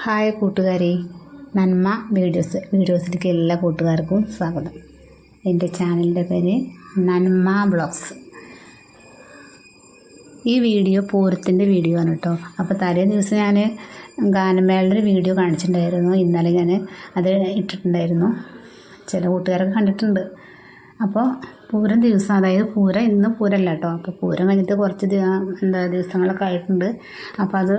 Hi കൂട്ടുകാരെ, നന്മ വീഡിയോസിലേക്ക് എല്ലാ കൂട്ടുകാർക്കും സ്വാഗതം. എൻ്റെ ചാനലിൻ്റെ പേര് നന്മ ബ്ലോഗ്സ്. ഈ വീഡിയോ പൂരത്തിൻ്റെ വീഡിയോ ആണ് കേട്ടോ. അപ്പോൾ തലേ ദിവസം ഞാൻ ഗാനമേളയുടെ വീഡിയോ കാണിച്ചിട്ടുണ്ടായിരുന്നു. ഇന്നലെ ഞാൻ അത് ഇട്ടിട്ടുണ്ടായിരുന്നു. ചില കൂട്ടുകാരൊക്കെ കണ്ടിട്ടുണ്ട്. അപ്പോൾ പൂരം ദിവസം, അതായത് പൂരം ഇന്ന് പൂരമല്ല കേട്ടോ. അപ്പോൾ പൂരം കഴിഞ്ഞിട്ട് കുറച്ച് ദിവസങ്ങളൊക്കെ ആയിട്ടുണ്ട്. അപ്പോൾ അത്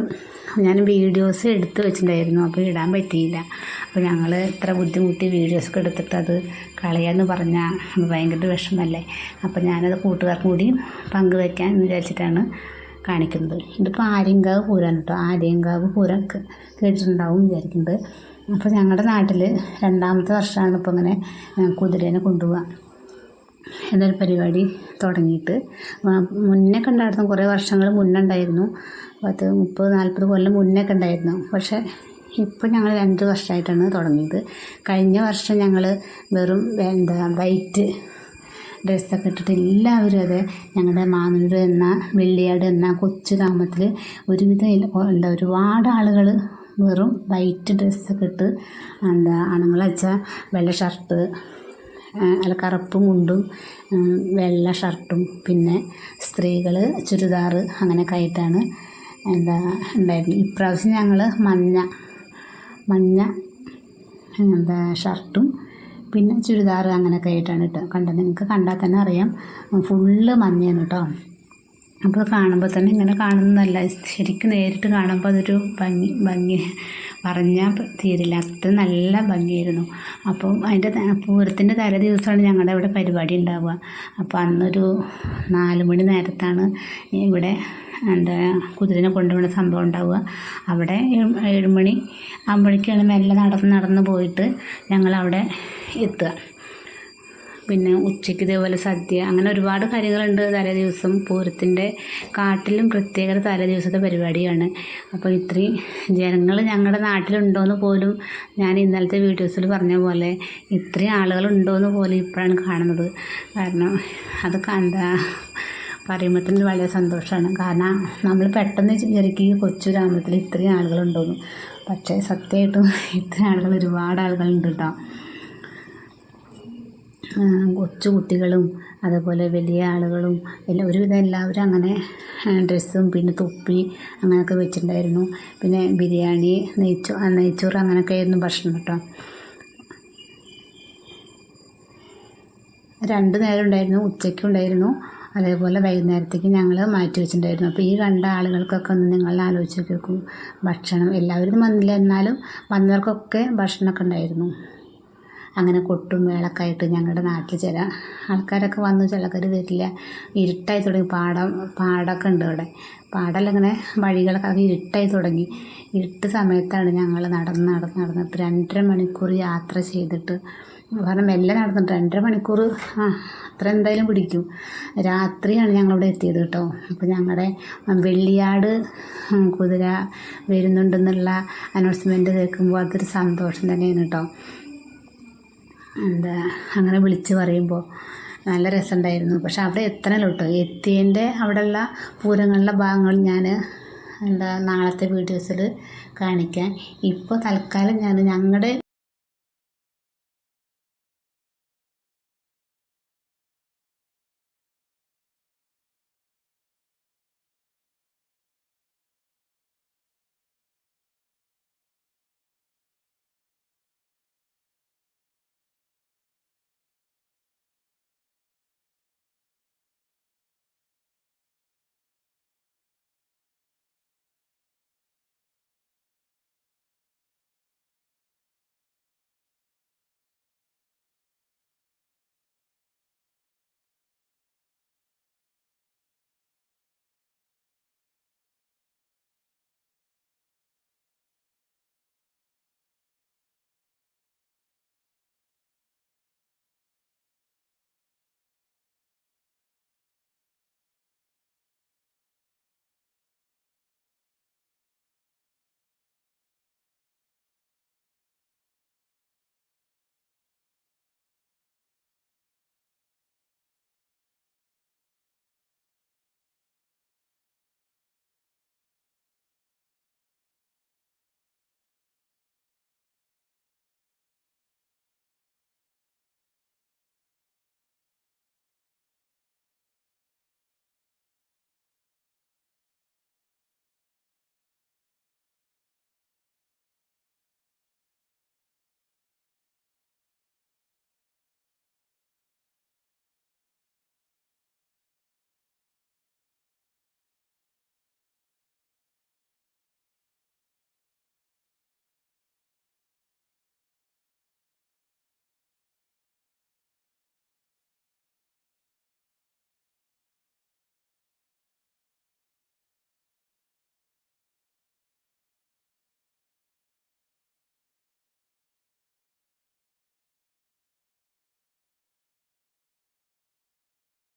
ഞാൻ വീഡിയോസ് എടുത്ത് വെച്ചിട്ടുണ്ടായിരുന്നു. അപ്പോൾ ഇടാൻ പറ്റിയില്ല. അപ്പോൾ ഞങ്ങൾ ഇത്ര ബുദ്ധിമുട്ടി വീഡിയോസൊക്കെ എടുത്തിട്ട് അത് കളയാമെന്ന് പറഞ്ഞാൽ ഭയങ്കര വിഷമല്ലേ. അപ്പോൾ ഞാനത് കൂട്ടുകാർക്കും കൂടി പങ്കുവയ്ക്കാൻ വിചാരിച്ചിട്ടാണ് കാണിക്കുന്നത്. ഇതിപ്പോൾ ആര്യങ്കാവ് പൂരമാണ് കേട്ടോ. ആര്യങ്കാവ് പൂരം കേട്ടിട്ടുണ്ടാവും വിചാരിക്കുന്നുണ്ട്. അപ്പോൾ ഞങ്ങളുടെ നാട്ടിൽ 2ാമത്തെ വർഷമാണ് ഇപ്പോൾ ഇങ്ങനെ കുതിരേനെ കൊണ്ടുപോവുക എന്നൊരു പരിപാടി തുടങ്ങിയിട്ട്. മുന്നേ ഉണ്ടായിരുന്നു, കുറേ വർഷങ്ങൾ മുന്നേ ഉണ്ടായിരുന്നു. 30-40 കൊല്ലം മുന്നേ ഉണ്ടായിരുന്നു. പക്ഷേ ഇപ്പോൾ ഞങ്ങൾ 2 വർഷമായിട്ടാണ് തുടങ്ങിയത്. കഴിഞ്ഞ വർഷം ഞങ്ങൾ വെറും വൈറ്റ് ഡ്രസ്സൊക്കെ ഇട്ടിട്ട് എല്ലാവരും അതെ ഞങ്ങളുടെ മാനൂർ എന്ന വെള്ളിയാട് എന്ന കൊച്ചു ഗ്രാമത്തിൽ ഒരുവിധം ഒരുപാട് ആളുകൾ വെറും വൈറ്റ് ഡ്രസ്സൊക്കെ ഇട്ട് ആണുങ്ങൾ വെച്ചാൽ വെള്ള ഷർട്ട്, കറുപ്പ് മുണ്ടും വെള്ള ഷർട്ടും, പിന്നെ സ്ത്രീകൾ ചുരിദാർ അങ്ങനെയൊക്കെ ആയിട്ടാണ് ഉണ്ടായിരുന്നു. ഇപ്രാവശ്യം ഞങ്ങൾ മഞ്ഞ ഷർട്ടും പിന്നെ ചുരിദാർ അങ്ങനെയൊക്കെ ആയിട്ടാണ് കണ്ടത്. നിങ്ങൾക്ക് കണ്ടാൽ തന്നെ അറിയാം, ഫുള്ള് മഞ്ഞയാണ് കേട്ടോ. അപ്പോൾ കാണുമ്പോൾ തന്നെ ഇങ്ങനെ കാണുന്നതല്ല, ശരിക്കും നേരിട്ട് കാണുമ്പോൾ അതൊരു ഭംഗി പറഞ്ഞാൽ തീരില്ല, അത്ര നല്ല ഭംഗിയായിരുന്നു. അപ്പം അതിൻ്റെ പൂരത്തിൻ്റെ തലേ ദിവസമാണ് ഞങ്ങളുടെ ഇവിടെ പരിപാടി ഉണ്ടാവുക. അപ്പോൾ അന്നൊരു 4 മണി നേരത്താണ് ഇവിടെ കുതിരനെ കൊണ്ടുപോകുന്ന സംഭവം ഉണ്ടാവുക. അവിടെ 7 മണി ആകുമ്പോഴേക്കാണ് മെല്ലെ നടന്ന് പോയിട്ട് ഞങ്ങളവിടെ എത്തുക. പിന്നെ ഉച്ചയ്ക്ക് ഇതേപോലെ സദ്യ, അങ്ങനെ ഒരുപാട് കാര്യങ്ങളുണ്ട് തലേ ദിവസം. പൂരത്തിൻ്റെ കാട്ടിലും പ്രത്യേകത തലേ ദിവസത്തെ പരിപാടിയാണ്. അപ്പോൾ ഇത്രയും ജനങ്ങൾ ഞങ്ങളുടെ നാട്ടിലുണ്ടോയെന്ന് പോലും ഞാൻ ഇന്നലത്തെ വീഡിയോസിൽ പറഞ്ഞ പോലെ ഇത്രയും ആളുകളുണ്ടോയെന്ന് പോലും ഇപ്പോഴാണ് കാണുന്നത്. കാരണം അത് പറയുമ്പോൾ തന്നെ വളരെ സന്തോഷമാണ്. കാരണം നമ്മൾ പെട്ടെന്ന് വിചാരിക്കും ഈ കൊച്ചു ഗ്രാമത്തിൽ ഇത്രയും ആളുകളുണ്ടോയെന്ന്. പക്ഷേ സത്യമായിട്ടും ഇത്രയും ആളുകൾ, ഒരുപാട് ആളുകളുണ്ട് കേട്ടോ. കൊച്ചു കുട്ടികളും അതുപോലെ വലിയ ആളുകളും ഒരുവിധം എല്ലാവരും അങ്ങനെ ഡ്രസ്സും പിന്നെ തൊപ്പി അങ്ങനെയൊക്കെ വെച്ചിട്ടുണ്ടായിരുന്നു. പിന്നെ ബിരിയാണി, നെയ്ച്ചോറ് അങ്ങനെയൊക്കെ ആയിരുന്നു ഭക്ഷണം കേട്ടോ. 2 നേരം ഉണ്ടായിരുന്നു, ഉച്ചയ്ക്കും ഉണ്ടായിരുന്നു, അതേപോലെ വൈകുന്നേരത്തേക്ക് ഞങ്ങൾ മാറ്റി വെച്ചിട്ടുണ്ടായിരുന്നു. അപ്പോൾ ഈ 2 ആളുകൾക്കൊക്കെ ഒന്ന് നിങ്ങൾ ആലോചിച്ച് നോക്കും, ഭക്ഷണം എല്ലാവരും വന്നില്ല, എന്നാലും വന്നവർക്കൊക്കെ ഭക്ഷണമൊക്കെ ഉണ്ടായിരുന്നു. അങ്ങനെ കൊട്ടും മേളക്കായിട്ട് ഞങ്ങളുടെ നാട്ടിൽ ചില ആൾക്കാരൊക്കെ വന്നു, ചിലക്കാർ വരില്ല. ഇരുട്ടായി തുടങ്ങി. പാടമൊക്കെ ഉണ്ട് ഇവിടെ. പാടമല്ല, ഇങ്ങനെ വഴികളൊക്കെ അത് ഇരുട്ടായി തുടങ്ങി. ഇരുട്ട് സമയത്താണ് ഞങ്ങൾ നടന്നിട്ട് 2.5 മണിക്കൂർ യാത്ര ചെയ്തിട്ട്, കാരണം മെല്ലെ നടന്നിട്ട് 2.5 മണിക്കൂർ അത്ര എന്തായാലും പിടിക്കും. രാത്രിയാണ് ഞങ്ങളിവിടെ എത്തിയത് കേട്ടോ. അപ്പോൾ ഞങ്ങളുടെ വെള്ളിയാട് കുതിര വരുന്നുണ്ടെന്നുള്ള അനൗൺസ്മെൻറ്റ് കേൾക്കുമ്പോൾ അതൊരു സന്തോഷം തന്നെയാണ് കേട്ടോ. അങ്ങനെ വിളിച്ച് പറയുമ്പോൾ നല്ല രസമുണ്ടായിരുന്നു. പക്ഷെ അവിടെ എത്തണല്ലോ കേട്ടോ. എത്തിയതിൻ്റെ അവിടെയുള്ള പൂരങ്ങളിലെ ഭാഗങ്ങൾ ഞാൻ നാളത്തെ വീഡിയോസിൽ കാണിക്കാം. ഇപ്പോൾ തൽക്കാലം ഞാൻ ഞങ്ങളുടെ